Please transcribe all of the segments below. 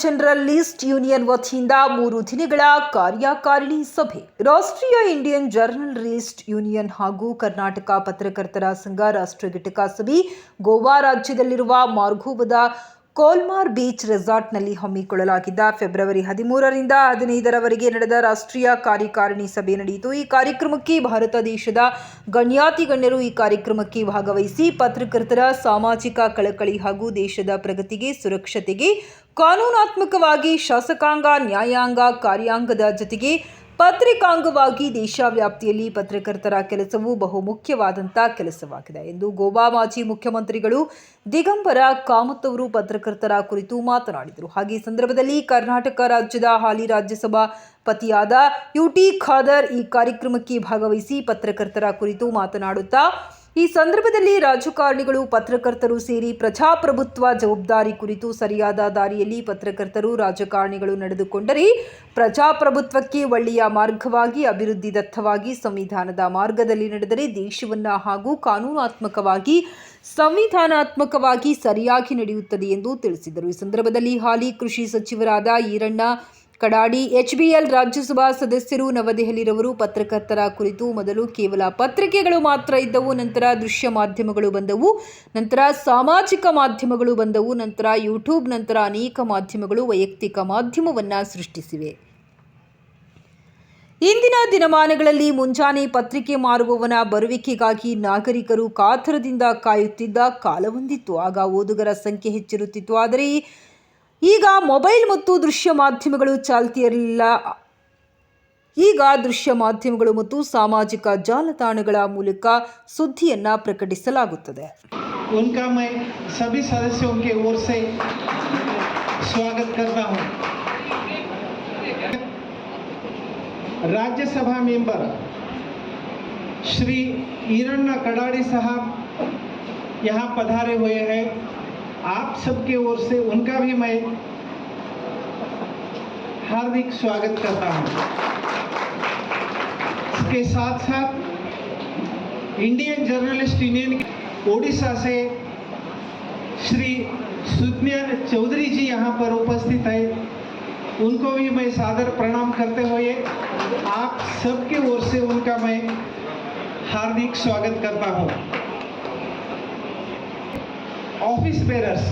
Journalist union ವತಿಯಿಂದ 3 ದಿನಗಳ ಕಾರ್ಯಕಾರಿಣಿ ಸಭೆ. ರಾಷ್ಟ್ರೀಯ ಇಂಡಿಯನ್ ಜರ್ನಲಿಸ್ಟ್ ಯೂನಿಯನ್ ಹಾಗೂ ಕರ್ನಾಟಕ ಪತ್ರಕರ್ತರ ಸಂಘ ರಾಷ್ಟ್ರೀಯ ಘಟಕ ಸಭೆ ಗೋವಾ ರಾಜ್ಯದಲ್ಲಿರುವ ಮಾರ್ಗೋವದ ಕೋಲ್ಮಾರ್ ಬೀಚ್ ರೆಸಾರ್ಟ್ನಲ್ಲಿ ಹಮ್ಮಿಕೊಳ್ಳಲಾಗಿದ್ದ ಫೆಬ್ರವರಿ 13ರಿಂದ 15ರವರೆಗೆ ನಡೆದ ರಾಷ್ಟ್ರೀಯ ಕಾರ್ಯಕಾರಿಣಿ ಸಭೆ ನಡೆಯಿತು. ಈ ಕಾರ್ಯಕ್ರಮಕ್ಕೆ ಭಾರತ ದೇಶದ ಗಣ್ಯಾತಿಗಣ್ಯರು ಈ ಕಾರ್ಯಕ್ರಮಕ್ಕೆ ಭಾಗವಹಿಸಿ ಪತ್ರಕರ್ತರ ಸಾಮಾಜಿಕ ಕಳಕಳಿ ಹಾಗೂ ದೇಶದ ಪ್ರಗತಿಗೆ, ಸುರಕ್ಷತೆಗೆ ಕಾನೂನಾತ್ಮಕವಾಗಿ ಶಾಸಕಾಂಗ, ನ್ಯಾಯಾಂಗ, ಕಾರ್ಯಾಂಗದ ಜೊತೆಗೆ ಪತ್ರಿಕಾಂಗವಾಗಿ ದೇಶವ್ಯಾಪ್ತಿಯಲ್ಲಿ ಪತ್ರಕರ್ತರ ಕೆಲಸವು ಬಹುಮುಖ್ಯವಾದಂಥ ಕೆಲಸವಾಗಿದೆ ಎಂದು ಗೋವಾ ಮಾಜಿ ಮುಖ್ಯಮಂತ್ರಿಗಳು ದಿಗಂಬರ ಕಾಮತ್ ಅವರು ಪತ್ರಕರ್ತರ ಕುರಿತು ಮಾತನಾಡಿದರು. ಹಾಗೆ ಈ ಸಂದರ್ಭದಲ್ಲಿ ಕರ್ನಾಟಕ ರಾಜ್ಯದ ಹಾಲಿ ರಾಜ್ಯಸಭಾಪತಿಯಾದ ಯುಟಿ ಖಾದರ್ ಈ ಕಾರ್ಯಕ್ರಮಕ್ಕೆ ಭಾಗವಹಿಸಿ ಪತ್ರಕರ್ತರ ಕುರಿತು ಮಾತನಾಡುತ್ತಾ, ಈ ಸಂದರ್ಭದಲ್ಲಿ ರಾಜಕಾರಣಿಗಳು, ಪತ್ರಕರ್ತರು ಸೇರಿ ಪ್ರಜಾಪ್ರಭುತ್ವ ಜವಾಬ್ದಾರಿ ಕುರಿತು ಸರಿಯಾದ ದಾರಿಯಲ್ಲಿ ಪತ್ರಕರ್ತರು, ರಾಜಕಾರಣಿಗಳು ನಡೆದುಕೊಂಡರೆ ಪ್ರಜಾಪ್ರಭುತ್ವಕ್ಕೆ ಒಳ್ಳೆಯ ಮಾರ್ಗವಾಗಿ, ಅಭಿವೃದ್ಧಿದತ್ತವಾಗಿ, ಸಂವಿಧಾನದ ಮಾರ್ಗದಲ್ಲಿ ನಡೆದರೆ ದೇಶವನ್ನು ಹಾಗೂ ಕಾನೂನಾತ್ಮಕವಾಗಿ, ಸಂವಿಧಾನಾತ್ಮಕವಾಗಿ ಸರಿಯಾಗಿ ನಡೆಯುತ್ತದೆ ಎಂದು ತಿಳಿಸಿದರು. ಈ ಸಂದರ್ಭದಲ್ಲಿ ಹಾಲಿ ಕೃಷಿ ಸಚಿವರಾದ ಈರಣ್ಣ ಕಡಾಡಿ, HBL ರಾಜ್ಯಸಭಾ ಸದಸ್ಯರು ನವದೆಹಲಿರವರು ಪತ್ರಕರ್ತರ ಕುರಿತು ಮೊದಲು ಕೇವಲ ಪತ್ರಿಕೆಗಳು ಮಾತ್ರ ಇದ್ದವು, ನಂತರ ದೃಶ್ಯ ಮಾಧ್ಯಮಗಳು ಬಂದವು, ನಂತರ ಸಾಮಾಜಿಕ ಮಾಧ್ಯಮಗಳು ಬಂದವು, ನಂತರ ಯೂಟ್ಯೂಬ್, ನಂತರ ಅನೇಕ ಮಾಧ್ಯಮಗಳು ವೈಯಕ್ತಿಕ ಮಾಧ್ಯಮವನ್ನು ಸೃಷ್ಟಿಸಿವೆ. ಇಂದಿನ ದಿನಮಾನಗಳಲ್ಲಿ ಮುಂಜಾನೆ ಪತ್ರಿಕೆ ಮಾರುವವನ ಬರುವಿಕೆಗಾಗಿ ನಾಗರಿಕರು ಕಾತರದಿಂದ ಕಾಯುತ್ತಿದ್ದ ಕಾಲವೊಂದಿತ್ತು. ಆಗ ಓದುಗರ ಸಂಖ್ಯೆ ಹೆಚ್ಚಿರುತ್ತಿತ್ತು. ಆದರೆ ಈಗ ಮೊಬೈಲ್ ಮತ್ತು ದೃಶ್ಯ ಮಾಧ್ಯಮಗಳು ಚಾಲ್ತಿಯಲ್ಲಿಲ್ಲ. ಈಗ ದೃಶ್ಯ ಮಾಧ್ಯಮಗಳು ಮತ್ತು ಸಾಮಾಜಿಕ ಜಾಲತಾಣಗಳ ಮೂಲಕ ಸುದ್ದಿಯನ್ನು ಪ್ರಕಟಿಸಲಾಗುತ್ತದೆ. उनका मैं सभी सदस्यों के ओर से स्वागत करता हूं. राज्यसभा मेंबर श्री ईरण्ण कडाड़ी साहब यहाँ पधारे हुए हैं. आप सबके ओर से उनका भी मैं हार्दिक स्वागत करता हूं. इसके साथ साथ इंडियन जर्नलिस्ट यूनियन ओडिशा से श्री सुज्ञा चौधरी जी यहाँ पर उपस्थित है. उनको भी मैं सादर प्रणाम करते हुए आप सबके ओर से उनका मैं हार्दिक स्वागत करता हूं. ऑफिस बेरर्स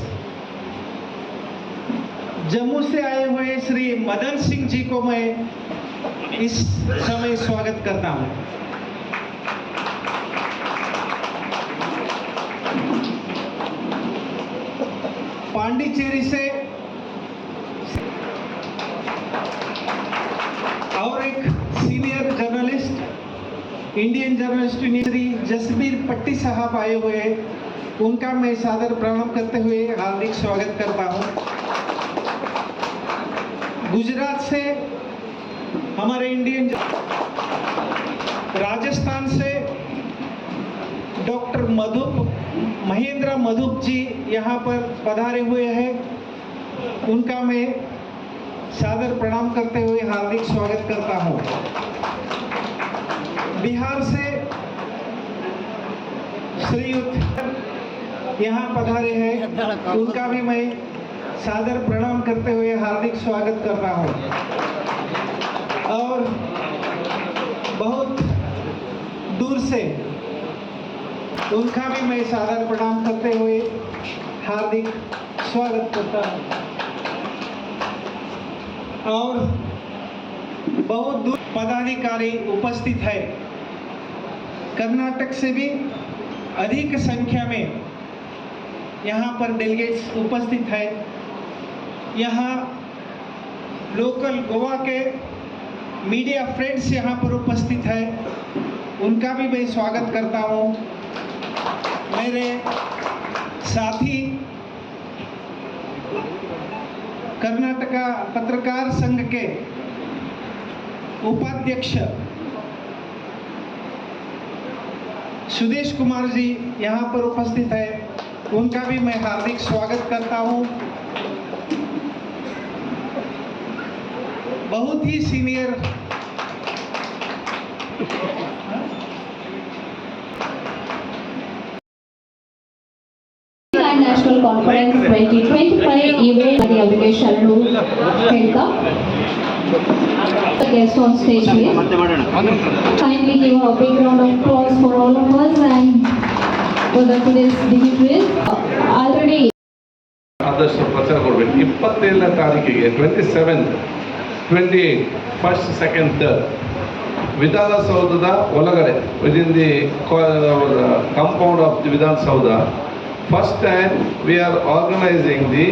जम्मू से आए हुए श्री मदन सिंह जी को मैं इस समय स्वागत करता हूं. पांडिचेरी से और एक senior journalist Indian journalist union Shri Jasbir पट्टी साहब आए हुए हैं. उनका मैं सादर प्रणाम करते हुए हार्दिक स्वागत करता हूं. गुजरात से हमारे इंडियन, राजस्थान से डॉक्टर महेंद्र मधुप जी यहाँ पर पधारे हुए हैं. उनका मैं सादर प्रणाम करते हुए हार्दिक स्वागत करता हूं. बिहार से श्रीयुत यहाँ पधारे हैं. उनका भी मैं सादर प्रणाम करते हुए हार्दिक स्वागत करता हूँ. और बहुत दूर से उनका भी मैं सादर प्रणाम करते हुए हार्दिक स्वागत करता हूँ. और बहुत दूर पदाधिकारी उपस्थित है. कर्नाटक से भी अधिक संख्या में यहाँ पर डेलीगेट्स उपस्थित है. यहाँ लोकल गोवा के मीडिया फ्रेंड्स यहाँ पर उपस्थित है. उनका भी मैं स्वागत करता हूँ. मेरे साथी कर्नाटका पत्रकार संघ के उपाध्यक्ष सुदेश कुमार जी यहाँ पर उपस्थित है. उनका भी मैं हार्दिक स्वागत करता हूं. बहुत ही senior national conference conference 2025 event the application to welcome the guest on stage please. Kindly give a big round of applause for all of us and for the today's dignitaries. Already ಆದಷ್ಟು ಪ್ರಚಾರ ಕೊಡಬೇಕು. 27ನೇ ತಾರೀಕಿಗೆ 27, 28, 1st, 2nd, 3rd ವಿಧಾನಸೌಧದ ಒಳಗಡೆ within the compound of the Vidhana Soudha first time we are organising the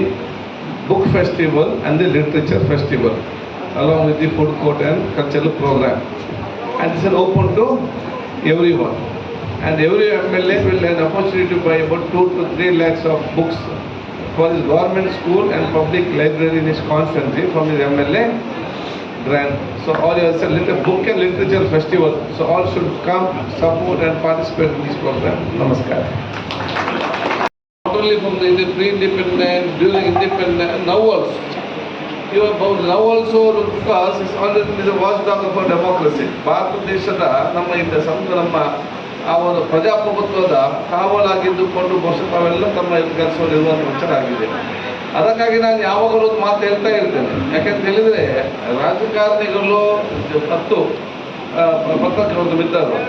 book festival and the literature festival along with the food court and cultural program, and this is open to everyone, and every MLA will have an opportunity to buy about 2 to 3 lakhs of books for his government school and public library in his constituency from his MLA grant. So all you said little book and literature festival, so all should come, support and participate in this program. Namaskar. Not only from the pre-independence, during independence, now also. Now also because it's already the watchdog for democracy. Bharat ದೇಶದ ನಮ್ಮ ನಮ್ಮ ಆ ಒಂದು ಪ್ರಜಾಪ್ರಭುತ್ವದ ಕಾವಲಾಗಿದ್ದುಕೊಂಡು ಬಹುಶಃ ತಾವೆಲ್ಲ ತಮ್ಮ ಕೆಲಸವನ್ನು ಇರುವಂಥ ವಿಚಾರ ಆಗಿದೆ. ಅದಕ್ಕಾಗಿ ನಾನು ಯಾವಾಗಲೂ ಒಂದು ಮಾತು ಹೇಳ್ತಾ ಇರ್ತೇನೆ. ಯಾಕೆಂತ ಹೇಳಿದರೆ ರಾಜಕಾರಣಿಗಳು ಮತ್ತು ಪತ್ರಕರ್ತರು ಮಿತ್ರರು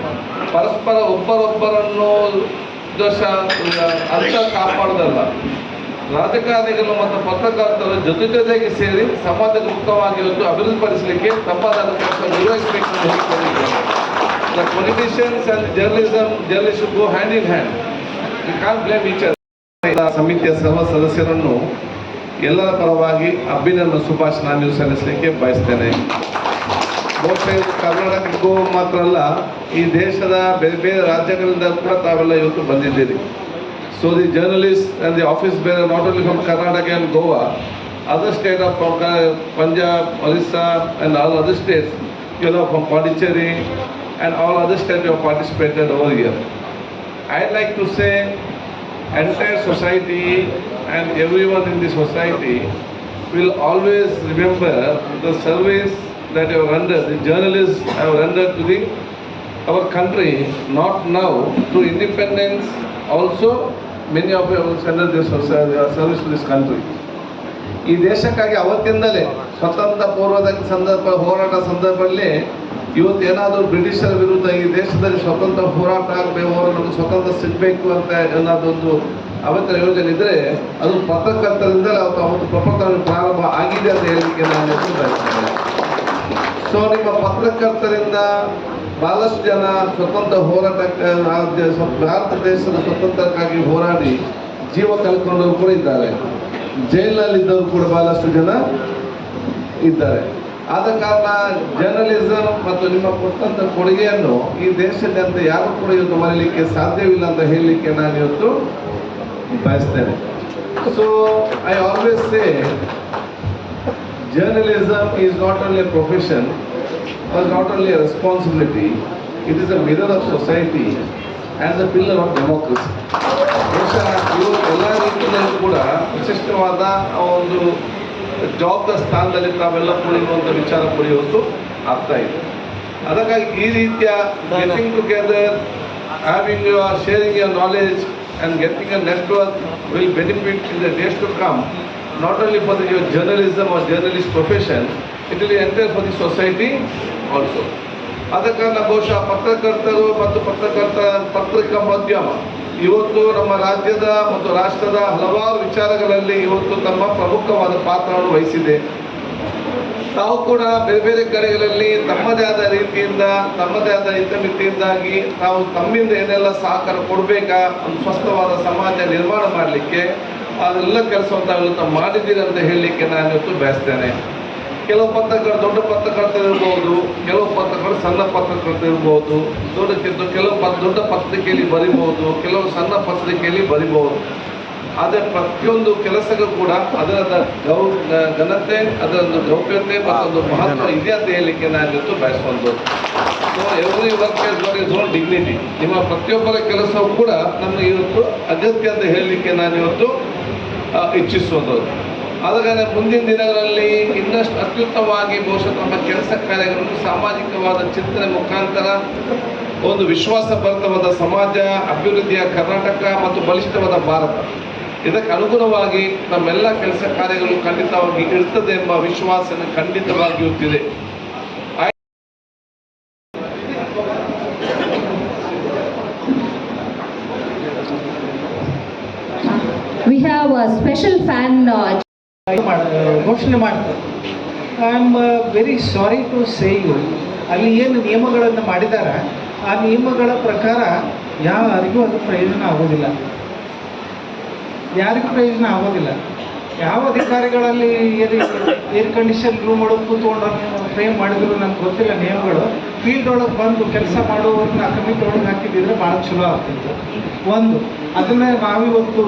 ಪರಸ್ಪರ ಒಬ್ಬರೊಬ್ಬರನ್ನು ದೋಷ ಅಂತ ಕಾಪಾಡೋದಲ್ಲ. ರಾಜಕಾರಣಿಗಳು ಮತ್ತು ಪತ್ರಕರ್ತರು ಜೊತೆಗೆ ಸೇರಿ ಸಮಾಜದ ಮುಕ್ತವಾಗಿ ಇವತ್ತು ಅಭಿವೃದ್ಧಿಪಡಿಸಲಿಕ್ಕೆ ತಮ್ಮದಾದ ಕೆಲಸ ನಿರ್ವಹಿಸಬೇಕು ಅಂತ ಹೇಳಿಕೊಂಡಿದ್ದಾರೆ. The politicians and journalists should go hand in hand. You can't blame each other. ಸಮಿತಿಯ ಸರ್ವ ಸದಸ್ಯರನ್ನು ಎಲ್ಲರ ಪರವಾಗಿ ಅಭಿನಂದನೆ ಶುಭಾಶಯ ಸಲ್ಲಿಸಲಿಕ್ಕೆ ಬಯಸ್ತೇನೆ. ಬಹುಶಃ ಕರ್ನಾಟಕಕ್ಕೂ ಮಾತ್ರ ಅಲ್ಲ, ಈ ದೇಶದ ಬೇರೆ ಬೇರೆ ರಾಜ್ಯಗಳಿಂದ ಕೂಡ ತಾವೆಲ್ಲ ಇವತ್ತು ಬಂದಿದ್ದೀರಿ. So the journalists and the office bearer not only from Karnataka and Goa, other states of Punjab, Orissa and all other states, you know, from Pondicherry and all other states have participated over here. I'd like to say entire society and everyone in the society will always remember the service that you have rendered, the journalists have rendered to our country, not now, to independence also. Many of you have rendered this service to this country. ಈ ದೇಶಕ್ಕಾಗಿ ಅವತ್ತಿಂದಲೇ ಸ್ವತಂತ್ರ ಪೂರ್ವದ ಹೋರಾಟ ಸಂದರ್ಭದಲ್ಲಿ ಇವತ್ತು ಏನಾದರೂ ಬ್ರಿಟಿಷರ ವಿರುದ್ಧ ಈ ದೇಶದಲ್ಲಿ ಸ್ವತಂತ್ರ ಹೋರಾಟ ಆಗಬೇಕು, ನಮಗೆ ಸ್ವತಂತ್ರ ಸಿಗಬೇಕು ಅಂತ ಏನಾದೊಂದು ಅವತ್ತಿನ ಯೋಜನೆ ಇದ್ದರೆ ಅದು ಪತ್ರಕರ್ತರಿಂದಲೇ ಅವತ್ತು ಪ್ರಪ್ರಥಮ ಪ್ರಾರಂಭ ಆಗಿದೆ ಅಂತ ಹೇಳಲಿಕ್ಕೆ ನಾನು ಬಯಸ್ತೇನೆ. ಸೊ ನಿಮ್ಮ ಪತ್ರಕರ್ತರಿಂದ ಬಹಳಷ್ಟು ಜನ ಸ್ವತಂತ್ರ ಹೋರಾಟಕ್ಕೆ ಭಾರತ ದೇಶದ ಸ್ವತಂತ್ರಕ್ಕಾಗಿ ಹೋರಾಡಿ ಜೀವ ಕಳ್ಕೊಂಡವರು ಕೂಡ ಇದ್ದಾರೆ. ಜೈಲಿನಲ್ಲಿದ್ದವರು ಕೂಡ ಬಹಳಷ್ಟು ಜನ ಇದ್ದಾರೆ. ಆದ ಕಾರಣ ಜರ್ನಲಿಸಮ್ ಮತ್ತು ನಿಮ್ಮ ಕೊಟ್ಟಂಥ ಕೊಡುಗೆಯನ್ನು ಈ ದೇಶದಂತೆ ಯಾರು ಕೂಡ ಇವತ್ತು ಮರೀಲಿಕ್ಕೆ ಸಾಧ್ಯವಿಲ್ಲ ಅಂತ ಹೇಳಲಿಕ್ಕೆ ನಾನು ಇವತ್ತು ಬಯಸ್ತೇನೆ. So I always say journalism is not only a profession or not only a responsibility, it is a mirror of society and a pillar of democracy. ಬಹುಶಃ ಇವರು ಎಲ್ಲ ರೀತಿಯಲ್ಲೂ ಕೂಡ ವಿಶಿಷ್ಟವಾದ ಒಂದು ಜವಾಬ್ದಾರಿ ಸ್ಥಾನದಲ್ಲಿ ತಾವೆಲ್ಲ ಕುಳಿಯುವಂಥ ವಿಚಾರ ಕೂಡ ಇವತ್ತು ಆಗ್ತಾ ಇದೆ. ಅದಕ್ಕಾಗಿ ಈ ರೀತಿಯ getting together, having your sharing your knowledge and getting a network will benefit in the days to come. Not only for your journalism or journalist profession, it will enter for the society also. ಆದ ಕಾರಣ ಬಹುಶಃ ಪತ್ರಕರ್ತರು ಮತ್ತು ಪತ್ರಿಕಾ ಮಾಧ್ಯಮ ಇವತ್ತು ನಮ್ಮ ರಾಜ್ಯದ ಮತ್ತು ರಾಷ್ಟ್ರದ ಹಲವಾರು ವಿಚಾರಗಳಲ್ಲಿ ಇವತ್ತು ತಮ್ಮ ಪ್ರಮುಖವಾದ ಪಾತ್ರವನ್ನು ವಹಿಸಿದೆ. ತಾವು ಕೂಡ ಬೇರೆ ಬೇರೆ ಕಡೆಗಳಲ್ಲಿ ತಮ್ಮದೇ ಆದ ರೀತಿಯಿಂದ ತಮ್ಮದೇ ಆದ ಹಿತಮಿತಿಯಿಂದಾಗಿ ತಾವು ತಮ್ಮಿಂದ ಏನೆಲ್ಲ ಸಹಕಾರ ಕೊಡಬೇಕಾ, ಒಂದು ಸ್ವಸ್ಥವಾದ ಸಮಾಜ ನಿರ್ಮಾಣ ಮಾಡಲಿಕ್ಕೆ ಅದೆಲ್ಲ ಕೆಲಸವನ್ನು ತಾವು ಮಾಡಿದ್ದೀರಿ ಅಂತ ಹೇಳಲಿಕ್ಕೆ ನಾನು ಇವತ್ತು ಬಯಸ್ತೇನೆ. ಕೆಲವು ಪತ್ರಕರ್ತರು ದೊಡ್ಡ ಪತ್ರಕರ್ತರು ಇರ್ಬೋದು, ಕೆಲವು ಪತ್ರಕರ್ತರು ಸಣ್ಣ ಪತ್ರಕರ್ತರು ಇರ್ಬೋದು, ಕೆಲವು ದೊಡ್ಡ ಪತ್ರಿಕೆಯಲ್ಲಿ ಬರಿಬೋದು, ಕೆಲವು ಸಣ್ಣ ಪತ್ರಿಕೆಯಲ್ಲಿ ಬರಿಬೋದು. ಆದರೆ ಪ್ರತಿಯೊಂದು ಕೆಲಸಕ್ಕೂ ಕೂಡ ಅದರ ಘನತೆ, ಅದರೊಂದು ಗೌಪ್ಯತೆ ಮತ್ತೊಂದು ಮಹತ್ವ ಇದೆ ಅಂತ ಹೇಳಲಿಕ್ಕೆ ನಾನು ಇವತ್ತು ಬಯಸುವಂಥದ್ದು. So every work is got its own dignity. ನಿಮ್ಮ ಪ್ರತಿಯೊಬ್ಬರ ಕೆಲಸವೂ ಕೂಡ ನಮಗೆ ಇವತ್ತು ಅಗತ್ಯ ಅಂತ ಹೇಳಲಿಕ್ಕೆ ನಾನು ಇವತ್ತು ಇಚ್ಛಿಸುವಂಥದ್ದು. ಆದರೆ ಮುಂದಿನ ದಿನಗಳಲ್ಲಿ ಇನ್ನಷ್ಟು ಅತ್ಯುತ್ತಮವಾಗಿ ಬಹುಶಃ ನಮ್ಮ ಕೆಲಸ ಕಾರ್ಯಗಳನ್ನು ಸಾಮಾಜಿಕವಾದ ಚಿಂತನೆ ಮುಖಾಂತರ ಒಂದು ವಿಶ್ವಾಸಭರಿತವಾದ ಸಮಾಜ, ಅಭಿವೃದ್ಧಿಯ ಕರ್ನಾಟಕ ಮತ್ತು ಬಲಿಷ್ಠವಾದ ಭಾರತ ಇದಕ್ಕೆ ಅನುಗುಣವಾಗಿ ನಮ್ಮೆಲ್ಲ ಕೆಲಸ ಕಾರ್ಯಗಳು ಖಂಡಿತವಾಗಿ ಇರ್ತದೆ ಎಂಬ ವಿಶ್ವಾಸ ಖಂಡಿತವಾಗಿಯೂ ಇದೆ. We have a special fan. ಘೋಷಣೆ ಮಾಡ್ತಾರೆ. I am very sorry to say you, ಅಲ್ಲಿ ಏನು ನಿಯಮಗಳನ್ನು ಮಾಡಿದ್ದಾರೆ ಆ ನಿಯಮಗಳ ಪ್ರಕಾರ ಯಾರಿಗೂ ಅದು ಪ್ರಯೋಜನ ಆಗೋದಿಲ್ಲ, ಯಾರಿಗೂ ಪ್ರಯೋಜನ ಆಗೋದಿಲ್ಲ. ಯಾವ ಅಧಿಕಾರಿಗಳಲ್ಲಿ ಏರ್ ಕಂಡೀಷನ್ ರೂಮ್ ಒಳಗೆ ಕೂತ್ಕೊಂಡು ಫ್ರೇಮ್ ಮಾಡಿದ್ರು ನನಗೆ ಗೊತ್ತಿಲ್ಲ ನಿಯಮಗಳು. ಫೀಲ್ಡ್ ಒಳಗೆ ಬಂದು ಕೆಲಸ ಮಾಡುವವ್ರನ್ನ ಕಮಿಟಿ ಒಳಗೆ ಹಾಕಿದ್ದಿದ್ರೆ ಭಾಳ ಚಲೋ ಆಗ್ತಿತ್ತು. ಒಂದು ಅದನ್ನು ನಾವಿವತ್ತು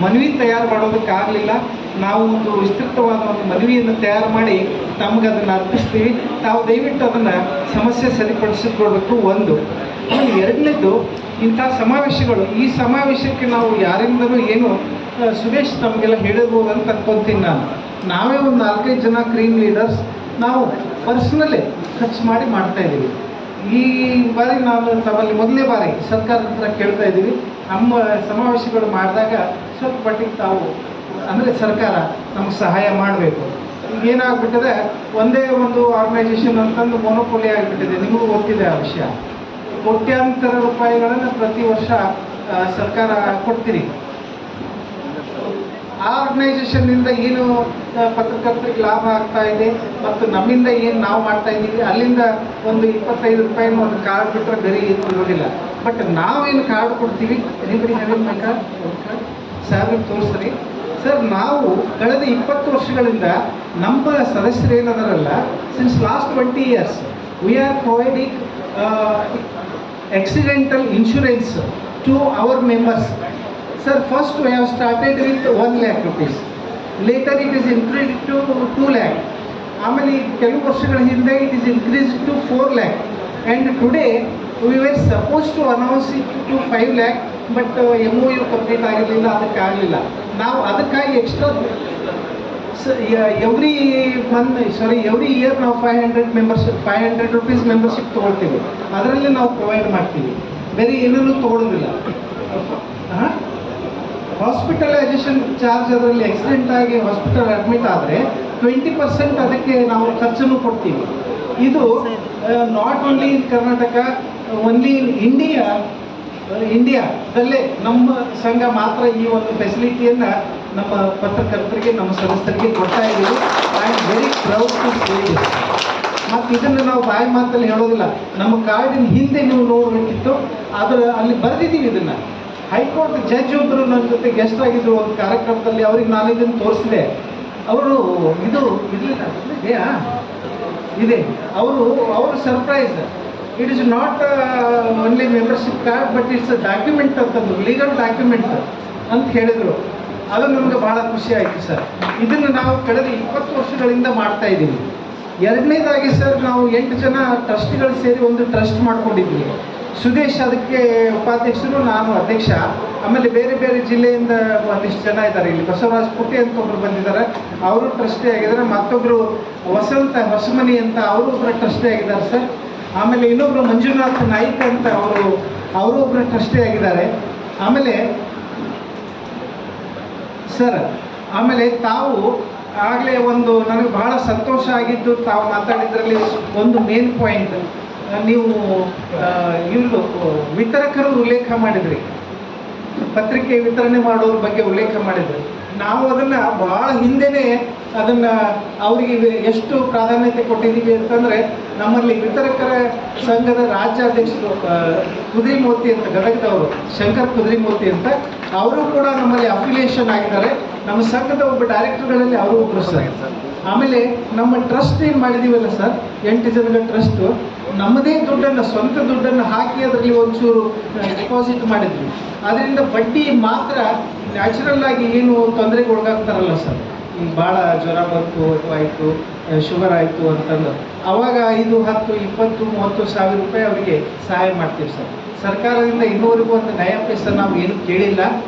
ಮನವಿ ತಯಾರು ಮಾಡೋದಕ್ಕಾಗಲಿಲ್ಲ. ನಾವು ಒಂದು ವಿಸ್ತೃತವಾದ ಒಂದು ಮನವಿಯನ್ನು ತಯಾರು ಮಾಡಿ ತಮ್ಗೆ ಅದನ್ನು ಅರ್ಪಿಸ್ತೀವಿ. ತಾವು ದಯವಿಟ್ಟು ಅದನ್ನು ಸಮಸ್ಯೆ ಸರಿಪಡಿಸಿಕೊಡ್ಬೇಕು. ಒಂದು. ಆಮೇಲೆ ಎರಡನೇದು, ಇಂಥ ಸಮಾವೇಶಗಳು, ಈ ಸಮಾವೇಶಕ್ಕೆ ನಾವು ಯಾರಿಂದಲೂ ಏನು ಸುರೇಶ್ ತಮಗೆಲ್ಲ ಹೇಳಿರ್ಬೋದು ಅಂತ ಅನ್ಕೊತೀನಿ ನಾನು. ನಾವೇ ಒಂದು 4-5 ಜನ ಕ್ರೀಮ್ ಲೀಡರ್ಸ್ ನಾವು ಪರ್ಸ್ನಲ್ಲೇ ಖರ್ಚು ಮಾಡಿ ಮಾಡ್ತಾಯಿದ್ದೀವಿ. ಈ ಬಾರಿ ನಾನು ತಮ್ಮಲ್ಲಿ ಮೊದಲನೇ ಬಾರಿ ಸರ್ಕಾರದ ಹತ್ರ ಕೇಳ್ತಾ ಇದ್ದೀವಿ, ನಮ್ಮ ಸಮಾವೇಶಗಳು ಮಾಡಿದಾಗ ಸ್ವಲ್ಪ ಮಟ್ಟಿಗೆ ತಾವು ಅಂದರೆ ಸರ್ಕಾರ ನಮಗೆ ಸಹಾಯ ಮಾಡಬೇಕು. ಏನಾಗ್ಬಿಟ್ಟಿದೆ, ಒಂದೇ ಒಂದು ಆರ್ಗನೈಸೇಷನ್ ಅಂತಂದು ಮೊನೋಪೊಲಿ ಆಗಿಬಿಟ್ಟಿದೆ. ನಿಮಗೂ ಗೊತ್ತಿದೆ ಆ ವಿಷಯ. ಕೋಟ್ಯಾಂತರ ರೂಪಾಯಿಗಳನ್ನು ಪ್ರತಿ ವರ್ಷ ಸರ್ಕಾರ ಕೊಡ್ತೀರಿ. ಆ ಆರ್ಗನೈಸೇಷನ್ನಿಂದ ಏನು ಪತ್ರಕರ್ತರಿಗೆ ಲಾಭ ಆಗ್ತಾ ಇದೆ ಮತ್ತು ನಮ್ಮಿಂದ ಏನು ನಾವು ಮಾಡ್ತಾ ಇದ್ದೀವಿ, ಅಲ್ಲಿಂದ ಒಂದು 25 ರೂಪಾಯಿನೂ ಒಂದು ಕಾರ್ಡ್ ಬಿಟ್ಟರೆ ಬೇರೆ ಏನು ಇರೋದಿಲ್ಲ. ಬಟ್ ನಾವೇನು ಕಾರ್ಡ್ ಕೊಡ್ತೀವಿ, ಎನಿಬಡಿ ಹ್ಯಾವಿಂಗ್ ಮೈ ಕಾರ್ಡ್? ಸಾಹೇಬ್ರಿಗೆ ತೋರಿಸ್ರಿ ಸರ್. ನಾವು ಕಳೆದ 20 ವರ್ಷಗಳಿಂದ ನಮ್ಮ ಸದಸ್ಯರು ಏನದಾರಲ್ಲ, since last 20 years we are providing accidental insurance to our members. Sir, first we have started with 1 lakh rupees. Later it is increased to 2 lakh. ಆಮೇಲೆ ಕೆಲವು ವರ್ಷಗಳ ಹಿಂದೆ it is increased to 4 lakh. And today we were supposed to announce it to 5 lakh, but MOU complete ಆಗಿರಲಿಲ್ಲ, ಅದಕ್ಕೆ ಆಗಲಿಲ್ಲ. ನಾವು ಅದಕ್ಕಾಗಿ extra every year ನಾವು 500 ರೂಪೀಸ್ ಮೆಂಬರ್ಶಿಪ್ ತೊಗೊಳ್ತೀವಿ. ಅದರಲ್ಲಿ ನಾವು ಪ್ರೊವೈಡ್ ಮಾಡ್ತೀವಿ, ಬೇರೆ ಏನೂ ತೊಗೊಳ್ಳೋದಿಲ್ಲ. ಹಾಸ್ಪಿಟಲೈಸೇಷನ್ ಚಾರ್ಜ್ ಅದರಲ್ಲಿ ಆಕ್ಸಿಡೆಂಟ್ ಆಗಿ ಹಾಸ್ಪಿಟಲ್ ಅಡ್ಮಿಟ್ ಆದರೆ 20% ಅದಕ್ಕೆ ನಾವು ಖರ್ಚನ್ನು ಕೊಡ್ತೀವಿ. ಇದು not only in Karnataka, only in ಇಂಡಿಯಾದಲ್ಲೇ ನಮ್ಮ ಸಂಘ ಮಾತ್ರ ಈ ಒಂದು ಫೆಸಿಲಿಟಿಯನ್ನು ನಮ್ಮ ಪತ್ರಕರ್ತರಿಗೆ, ನಮ್ಮ ಸದಸ್ಯರಿಗೆ ಕೊಡ್ತಾ ಇದ್ದೀವಿ. I am very proud to say this. ಮತ್ತು ಇದನ್ನು ನಾವು ಬಾಯಿ ಮಾತಲ್ಲಿ ಹೇಳೋದಿಲ್ಲ. ನಮ್ಮ ಕಾರ್ಡಿನ ಹಿಂದೆ ನೀವು ನೋಡಬೇಕಿತ್ತು, ಅಲ್ಲಿ ಬರೆದಿದ್ದೀವಿ ಇದನ್ನು. ಹೈಕೋರ್ಟ್ ಜಡ್ಜ್ ಒಬ್ಬರು ನನ್ನ ಜೊತೆ ಗೆಸ್ಟ್ ಆಗಿದ್ದರು ಒಂದು ಕಾರ್ಯಕ್ರಮದಲ್ಲಿ, ಅವ್ರಿಗೆ ನಾನು ಇದನ್ನು ತೋರಿಸಿದೆ. ಅವರು ಇದು ಇದೆ, ಅವರು surprise. It is not only membership card, but it's a document ಅಂತಂದು, ಲೀಗಲ್ ಡಾಕ್ಯುಮೆಂಟ್ ಅಂತ ಹೇಳಿದರು. ಅದು ನಮಗೆ ಭಾಳ ಖುಷಿ ಆಯಿತು ಸರ್. ಇದನ್ನು ನಾವು ಕಳೆದ 20 ವರ್ಷಗಳಿಂದ ಮಾಡ್ತಾ ಇದ್ದೀವಿ. ಎರಡನೇದಾಗಿ ಸರ್, ನಾವು 8 ಜನ ಟ್ರಸ್ಟ್ಗಳು ಸೇರಿ ಒಂದು ಟ್ರಸ್ಟ್ ಮಾಡ್ಕೊಂಡಿದ್ವಿ. ಸುದೇಶ್ ಅದಕ್ಕೆ ಉಪಾಧ್ಯಕ್ಷರು, ನಾನು ಅಧ್ಯಕ್ಷ. ಆಮೇಲೆ ಬೇರೆ ಬೇರೆ ಜಿಲ್ಲೆಯಿಂದ ಒಂದಿಷ್ಟು ಜನ ಇದ್ದಾರೆ. ಇಲ್ಲಿ ಬಸವರಾಜ್ ಪುಟ್ಟಿ ಅಂತ ಒಬ್ಬರು ಬಂದಿದ್ದಾರೆ, ಅವರು ಟ್ರಸ್ಟಿ ಆಗಿದ್ದಾರೆ. ಮತ್ತೊಬ್ಬರು ವಸಂತ ಹೊಸಮನಿ ಅಂತ ಅವರು ಒಬ್ಬರು ಟ್ರಸ್ಟಿ ಆಗಿದ್ದಾರೆ ಸರ್. ಆಮೇಲೆ ಇನ್ನೊಬ್ಬರು ಮಂಜುನಾಥ್ ನಾಯ್ಕ್ ಅಂತ ಅವರು ಒಬ್ಬರು ಟ್ರಸ್ಟಿ ಆಗಿದ್ದಾರೆ. ಆಮೇಲೆ ಸರ್, ಆಮೇಲೆ ತಾವು ಆಗಲೇ ಒಂದು ನನಗೆ ಭಾಳ ಸಂತೋಷ ಆಗಿದ್ದು, ತಾವು ಮಾತಾಡಿದ್ರಲ್ಲಿ ಒಂದು ಮೇನ್ ಪಾಯಿಂಟ್, ನೀವು ಇವರು ವಿತರಕರು ಉಲ್ಲೇಖ ಮಾಡಿದ್ರಿ, ಪತ್ರಿಕೆ ವಿತರಣೆ ಮಾಡೋದ್ರ ಬಗ್ಗೆ ಉಲ್ಲೇಖ ಮಾಡಿದ್ರಿ. ನಾವು ಅದನ್ನು ಭಾಳ ಹಿಂದೆನೇ ಅದನ್ನು ಅವರಿಗೆ ಎಷ್ಟು ಪ್ರಾಧಾನ್ಯತೆ ಕೊಟ್ಟಿದ್ದೀವಿ ಅಂತಂದರೆ, ನಮ್ಮಲ್ಲಿ ವಿತರಕರ ಸಂಘದ ರಾಜ್ಯಾಧ್ಯಕ್ಷರು ಕುದ್ರಿಮೂರ್ತಿ ಅಂತ, ಗದಗದವರು ಶಂಕರ್ ಕುದ್ರಿಮೂರ್ತಿ ಅಂತ, ಅವರು ಕೂಡ ನಮ್ಮಲ್ಲಿ ಅಫಿಲಿಯೇಷನ್ ಆಗಿದ್ದಾರೆ. ನಮ್ಮ ಸಂಘದ ಒಬ್ಬ ಡೈರೆಕ್ಟರ್ಗಳಲ್ಲಿ ಅವರು ಒಬ್ಬರು ಸರ್. ಆಮೇಲೆ ನಮ್ಮ ಟ್ರಸ್ಟ್ ಏನು ಮಾಡಿದ್ದೀವಲ್ಲ ಸರ್, 8 ಜನಗಳ ಟ್ರಸ್ಟು, ನಮ್ಮದೇ ದುಡ್ಡನ್ನು, ಸ್ವಂತ ದುಡ್ಡನ್ನು ಹಾಕಿ ಅದರಲ್ಲಿ ಒಂಚೂರು ಡಿಪಾಸಿಟ್ ಮಾಡಿದ್ವಿ. ಅದರಿಂದ ಬಡ್ಡಿ ಮಾತ್ರ ನ್ಯಾಚುರಲ್ ಆಗಿ ಏನು ತೊಂದರೆಗೆ ಒಳಗಾಗ್ತಾರಲ್ಲ ಸರ್, ಈಗ ಭಾಳ ಜ್ವರ ಬಂತು ಆಯಿತು, ಶುಗರ್ ಆಯಿತು ಅಂತಂದು, ಅವಾಗ 5, 10, 20, 30 ಸಾವಿರ ರೂಪಾಯಿ ಅವರಿಗೆ ಸಹಾಯ ಮಾಡ್ತೀವಿ ಸರ್. ಸರ್ಕಾರದಿಂದ ಇನ್ನೂವರೆಗೂ ಒಂದು ನಯಾ ಪೈಸೆ ನಾವು ಏನು ಕೇಳಿಲ್ಲ,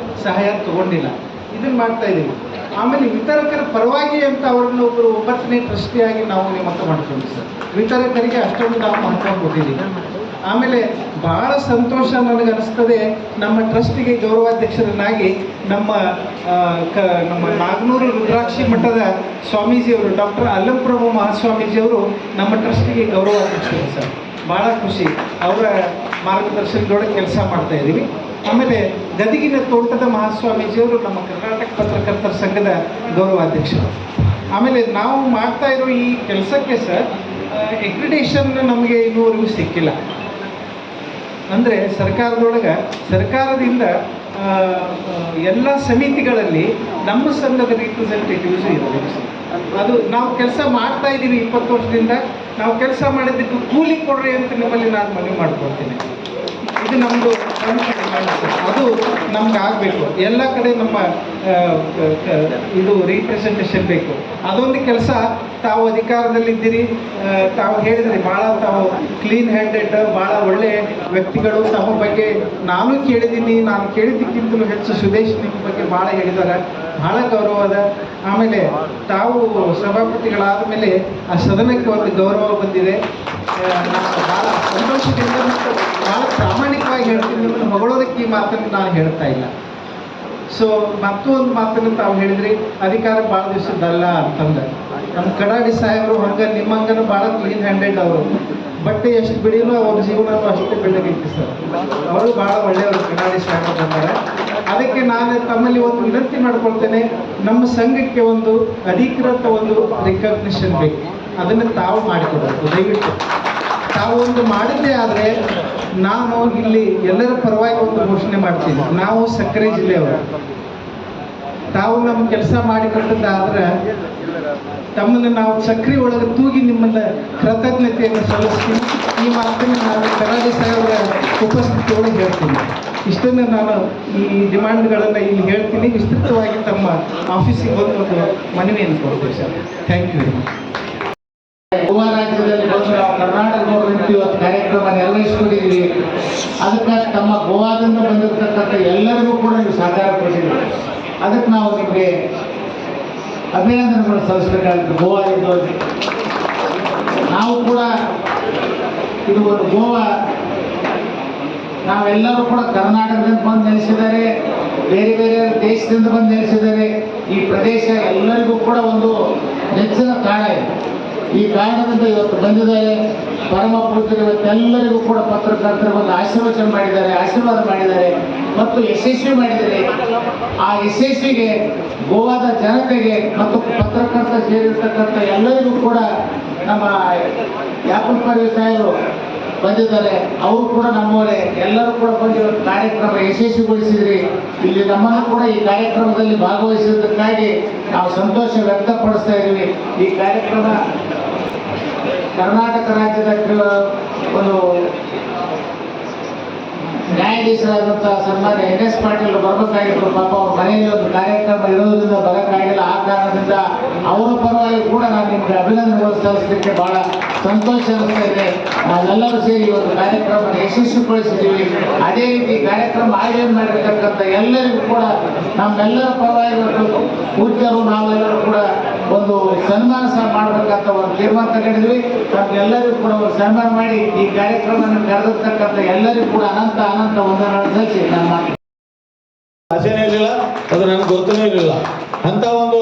ಸಹಾಯ ತೊಗೊಂಡಿಲ್ಲ. ಇದನ್ನು ಮಾಡ್ತಾ ಇದ್ದೀವಿ. ಆಮೇಲೆ ವಿತರಕರ ಪರವಾಗಿ ಅಂತ ಅವ್ರನ್ನ ಒಬ್ಬರು 9ನೇ ಟ್ರಸ್ಟಿಯಾಗಿ ನಾವು ನೇಮಕ ಮಾಡ್ತೀವಿ ಸರ್. ವಿತರಕರಿಗೆ ಅಷ್ಟೊಂದು ನಾವು ಮಹತ್ವ ಕೊಟ್ಟಿದ್ದೀವಿ. ಆಮೇಲೆ ಭಾಳ ಸಂತೋಷ ನನಗೆ ಅನಿಸ್ತದೆ, ನಮ್ಮ ಟ್ರಸ್ಟಿಗೆ ಗೌರವಾಧ್ಯಕ್ಷರನ್ನಾಗಿ ನಮ್ಮ ನಮ್ಮ ನಾಗನೂರು ರುದ್ರಾಕ್ಷಿ ಮಠದ ಸ್ವಾಮೀಜಿಯವರು ಡಾಕ್ಟರ್ ಅಲ್ಲಂಪ್ರಭು ಮಹಾಸ್ವಾಮೀಜಿಯವರು ನಮ್ಮ ಟ್ರಸ್ಟಿಗೆ ಗೌರವಾಧ್ಯಕ್ಷರು ಸರ್. ಭಾಳ ಖುಷಿ, ಅವರ ಮಾರ್ಗದರ್ಶನದೊಳಗೆ ಕೆಲಸ ಮಾಡ್ತಾ ಇದ್ದೀವಿ. ಆಮೇಲೆ ಗದಗಿನ ತೋಟದ ಮಹಾಸ್ವಾಮೀಜಿಯವರು ನಮ್ಮ ಕರ್ನಾಟಕ ಪತ್ರಕರ್ತರ ಸಂಘದ ಗೌರವಾಧ್ಯಕ್ಷರು. ಆಮೇಲೆ ನಾವು ಮಾಡ್ತಾ ಇರೋ ಈ ಕೆಲಸಕ್ಕೆ ಸರ್ ಎಕ್ರಿಡೇಷನ್ ನಮಗೆ ಇನ್ನೂವರೆಗೂ ಸಿಕ್ಕಿಲ್ಲ. ಅಂದರೆ ಸರ್ಕಾರದಿಂದ ಎಲ್ಲ ಸಮಿತಿಗಳಲ್ಲಿ ನಮ್ಮ ಸಂಘದ ರಿಪ್ರೆಸೆಂಟೇಟಿವ್ಸ್ ಇರಬೇಕು ಸರ್. ಅದು ನಾವು ಕೆಲಸ ಮಾಡ್ತಾ ಇದ್ದೀವಿ 20 ವರ್ಷದಿಂದ. ನಾವು ಕೆಲಸ ಮಾಡಿದ್ದಕ್ಕೆ ಕೂಲಿ ಕೊಡ್ರಿ ಅಂತ ನಿಮ್ಮಲ್ಲಿ ನಾನು ಮನವಿ ಮಾಡ್ಕೊಳ್ತೀನಿ. ಇದು ನಮ್ಮದು ಅದು ನಮ್ಗೆ ಆಗಬೇಕು. ಎಲ್ಲ ಕಡೆ ನಮ್ಮ ಇದು ರಿಪ್ರೆಸೆಂಟೇಷನ್ ಬೇಕು. ಅದೊಂದು ಕೆಲಸ ತಾವು ಅಧಿಕಾರದಲ್ಲಿದ್ದೀರಿ, ತಾವು ಹೇಳಿದ್ರಿ ಭಾಳ ತಾವು ಕ್ಲೀನ್ ಹ್ಯಾಂಡೆಡ್, ಭಾಳ ಒಳ್ಳೆಯ ವ್ಯಕ್ತಿಗಳು. ತಮ್ಮ ಬಗ್ಗೆ ನಾನು ಕೇಳಿದ್ದೀನಿ, ನಾನು ಕೇಳಿದ್ದಕ್ಕಿಂತಲೂ ಹೆಚ್ಚು ಸುದೇಶ್ ನಿಮ್ಮ ಬಗ್ಗೆ ಭಾಳ ಹೇಳಿದ್ದಾರೆ, ಭಾಳ ಗೌರವದ. ಆಮೇಲೆ ತಾವು ಸಭಾಪತಿಗಳಾದ ಮೇಲೆ ಆ ಸದನಕ್ಕೆ ಒಂದು ಗೌರವ ಬಂದಿದೆ. ನಾನು ಭಾಳ ಸಂತೋಷದಿಂದ ಮತ್ತು ಭಾಳ ಪ್ರಾಮಾಣಿಕವಾಗಿ ಹೇಳ್ತೀನಿ. ನಿಮ್ಮನ್ನು ಹೊಗಳೋದಕ್ಕೆ ಈ ಮಾತನ್ನು ನಾನು ಹೇಳ್ತಾ ಇಲ್ಲ. ಸೊ ಮತ್ತೊಂದು ಮಾತನ್ನು ತಾವು ಹೇಳಿದ್ರಿ, ಅಧಿಕಾರ ಭಾಳ ದಿವಸದ್ದಲ್ಲ ಅಂತಂದ್ರೆ. ನಮ್ಮ ಕಡಾಡಿ ಸಾಹೇಬರು ಹಂಗೆ ನಿಮ್ಮಂಗನೂ ಭಾಳ ಕ್ಲೀನ್ ಹ್ಯಾಂಡೆಡ್ ಅವರು. ಬಟ್ಟೆ ಎಷ್ಟು ಬಿಡಿನೂ ಅವ್ರ ಜೀವನನೂ ಅಷ್ಟೇ ಬೆಳ್ಳಗೈತಿ ಸರ್. ಅವರು ಭಾಳ ಒಳ್ಳೆಯವರು ಕಡಾಡಿ ಸಾಹೇಬರು ಬಂದ್ದಾರೆ. ಅದಕ್ಕೆ ನಾನು ತಮ್ಮಲ್ಲಿ ಒಂದು ವಿನಂತಿ ಮಾಡ್ಕೊಳ್ತೇನೆ, ನಮ್ಮ ಸಂಘಕ್ಕೆ ಒಂದು ಅಧಿಕೃತ ಒಂದು ರಿಕಗ್ನಿಷನ್ ಬೇಕು. ಅದನ್ನು ತಾವು ಮಾಡಿಕೊಡಬೇಕು ದಯವಿಟ್ಟು. ತಾವು ಒಂದು ಮಾಡಿದ್ದೇ ಆದರೆ ನಾನು ಇಲ್ಲಿ ಎಲ್ಲರ ಪರವಾಗಿ ಒಂದು ಘೋಷಣೆ ಮಾಡ್ತೀನಿ. ನಾವು ಸಕ್ಕರೆ ಜಿಲ್ಲೆಯವರು, ತಾವು ನಮ್ಮ ಕೆಲಸ ಮಾಡಿಕೊಟ್ಟದ್ದಾದ್ರೆ ತಮ್ಮನ್ನು ನಾವು ಸಕ್ರೆ ಒಳಗೆ ತೂಗಿ ನಿಮ್ಮನ್ನ ಕೃತಜ್ಞತೆಯನ್ನು ಸಲ್ಲಿಸ್ತೀನಿ. ಈ ಮಾತನ್ನು ನಾನು ಕರಾಡಿ ಸಾಹೇಬರ ಉಪಸ್ಥಿತಿ ಒಳಗೆ ಹೇಳ್ತೀನಿ. ಇಷ್ಟನ್ನು ನಾನು ಈ ಡಿಮಾಂಡ್ಗಳನ್ನು ಇಲ್ಲಿ ಹೇಳ್ತೀನಿ. ವಿಸ್ತೃತವಾಗಿ ತಮ್ಮ ಆಫೀಸಿಗೆ ಬಂದು ಒಂದು ಮನವಿಯನ್ನು ಕೊಡ್ತೀವಿ sir. Thank you very much. Goa ರಾಜ್ಯದಲ್ಲಿ ಬಂದು ನಾವು ಕರ್ನಾಟಕ ಗೌರ್ಮೆಂಟ್ ಇವತ್ತು ಕಾರ್ಯಕ್ರಮ ನಿರ್ವಹಿಸ್ಕೊಂಡಿದ್ದೀವಿ. ಅದಕ್ಕೆ ತಮ್ಮ ಗೋವಾದಿಂದ ಬಂದಿರತಕ್ಕಂಥ ಎಲ್ಲರಿಗೂ ಕೂಡ ನೀವು ಸಹಕಾರ ಕೊಟ್ಟಿದ್ದೀವಿ. ಅದಕ್ಕೆ ನಾವು ನಿಮಗೆ ಅಭಿನಂದನೆಗಳು ಸಲ್ಲಿಸಬೇಕಾಗುತ್ತೆ. ಗೋವಾ ಇದ್ದೋಗಿ ನಾವು ಕೂಡ ಇದು ಒಂದು ಗೋವಾ, ನಾವೆಲ್ಲರೂ ಕೂಡ ಕರ್ನಾಟಕದಿಂದ ಬಂದು ನೆಲೆಸಿದ್ದಾರೆ, ಬೇರೆ ಬೇರೆ ದೇಶದಿಂದ ಬಂದು ನೆಲೆಸಿದ್ದಾರೆ. ಈ ಪ್ರದೇಶ ಎಲ್ಲರಿಗೂ ಕೂಡ ಒಂದು ನೆಚ್ಚಿನ ಕಾಡ ಇದೆ. ಈ ಕಾರಣದಿಂದ ಇವತ್ತು ಬಂದಿದ್ದಾರೆ. ಪರಮ ಪೂಜ್ಯರು ಇವತ್ತೆಲ್ಲರಿಗೂ ಕೂಡ ಪತ್ರಕರ್ತರು ಒಂದು ಆಶೀರ್ವಾದ ಮಾಡಿದ್ದಾರೆ ಮತ್ತು ಯಶಸ್ವಿ ಮಾಡಿದ್ದಾರೆ. ಆ ಯಶಸ್ವಿಗೆ ಗೋವಾದ ಜನತೆಗೆ ಮತ್ತು ಪತ್ರಕರ್ತ ಸೇರಿರ್ತಕ್ಕಂಥ ಎಲ್ಲರಿಗೂ ಕೂಡ ನಮ್ಮ ಯಾಪಲ್ಪರಿ ಸಾಹೇಬರು ಬಂದಿದ್ದಾರೆ. ಅವರು ಕೂಡ ನಮ್ಮವರೇ. ಎಲ್ಲರೂ ಕೂಡ ಬಂದು ಇವತ್ತು ಕಾರ್ಯಕ್ರಮ ಯಶಸ್ವಿಗೊಳಿಸಿದ್ರಿ. ಇಲ್ಲಿ ನಮ್ಮನ್ನು ಕೂಡ ಈ ಕಾರ್ಯಕ್ರಮದಲ್ಲಿ ಭಾಗವಹಿಸಿದ್ದಕ್ಕಾಗಿ ನಾವು ಸಂತೋಷ ವ್ಯಕ್ತಪಡಿಸ್ತಾ ಇದ್ದೀವಿ. ಈ ಕಾರ್ಯಕ್ರಮ ಕರ್ನಾಟಕ ರಾಜ್ಯದ ಒಂದು ನ್ಯಾಯಾಧೀಶರಾದಂಥ ಸನ್ಮಾನ್ಯ NS ಪಾಟೀಲ್ ಬರಬೇಕಾಗಿತ್ತು. ಪಾಪ ಅವ್ರ ಮನೆಯಲ್ಲಿ ಒಂದು ಕಾರ್ಯಕ್ರಮ ಇರೋದ್ರಿಂದ ಬರೋಕ್ಕಾಗಿಲ್ಲ. ಆ ಕಾರಣದಿಂದ ಅವರ ಪರವಾಗಿ ಕೂಡ ನಾನು ನಿಮಗೆ ಅಭಿನಂದನೆಗಳು ಸಲ್ಲಿಸಲಿಕ್ಕೆ ಬಹಳ ಸಂತೋಷ ಅನಿಸ್ತಾ ಇದೆ. ನಾವೆಲ್ಲರೂ ಸೇರಿ ಒಂದು ಕಾರ್ಯಕ್ರಮ ಯಶಸ್ವಿಗೊಳಿಸಿದ್ದೀವಿ. ಅದೇ ರೀತಿ ಕಾರ್ಯಕ್ರಮ ಆಯೋಜನೆ ಮಾಡಿರ್ತಕ್ಕಂಥ ಎಲ್ಲರಿಗೂ ಕೂಡ ನಮ್ಮೆಲ್ಲರ ಪರವಾಗಿ ಒಂದು ಪೂಜ್ಯರು ನಾವೆಲ್ಲರೂ ಕೂಡ ಒಂದು ಸನ್ಮಾನ ಸಹ ಮಾಡಬೇಕಂತ ಒಂದು ತೀರ್ಮಾನ ತಗೊಂಡಿದ್ವಿ. ನಮ್ಗೆಲ್ಲರಿಗೂ ಕೂಡ ಒಂದು ಸನ್ಮಾನ ಮಾಡಿ ಈ ಕಾರ್ಯಕ್ರಮವನ್ನು ಕರೆದಿರ್ತಕ್ಕಂಥ ಎಲ್ಲರಿಗೂ ಕೂಡ ಅನಂತ ವಂದನೆಗಳನ್ನು ಸಲ್ಲಿಸಿ ನಾನು ಮಾತು ಆಸೆನೇ ಇರಲಿಲ್ಲ, ಅದು ನನಗೆ ಗೊತ್ತನೇ ಇರಲಿಲ್ಲ. ಅಂತ ಒಂದು